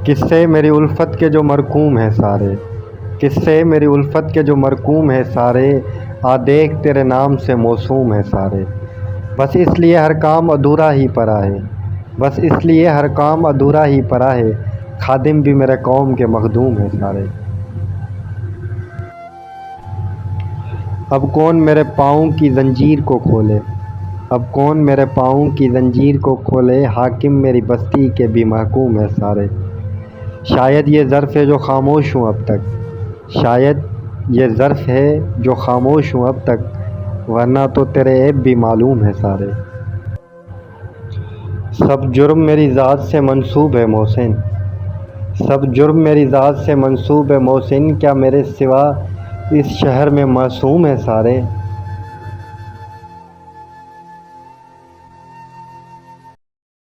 قصے میری الفت کے جو مرقوم ہیں سارے، قصے میری الفت کے جو مرقوم ہیں سارے، آ دیکھ تیرے نام سے موسوم ہیں سارے۔ بس اس لیے ہر کام ادھورا ہی پڑا ہے، بس اس لیے ہر کام ادھورا ہی پڑا ہے، خادم بھی میرے قوم کے مخدوم ہیں سارے۔ اب کون میرے پاؤں کی زنجیر کو کھولے، اب کون میرے پاؤں کی زنجیر کو کھولے، حاکم میری بستی کے بھی محکوم ہیں سارے۔ شاید یہ ظرف ہے جو خاموش ہوں اب تک، شاید یہ ظرف ہے جو خاموش ہوں اب تک، ورنہ تو تیرے عیب بھی معلوم ہیں سارے۔ سب جرم میری ذات سے منسوب ہے محسن، سب جرم میری ذات سے منسوب ہے محسن، کیا میرے سوا اس شہر میں معصوم ہیں سارے۔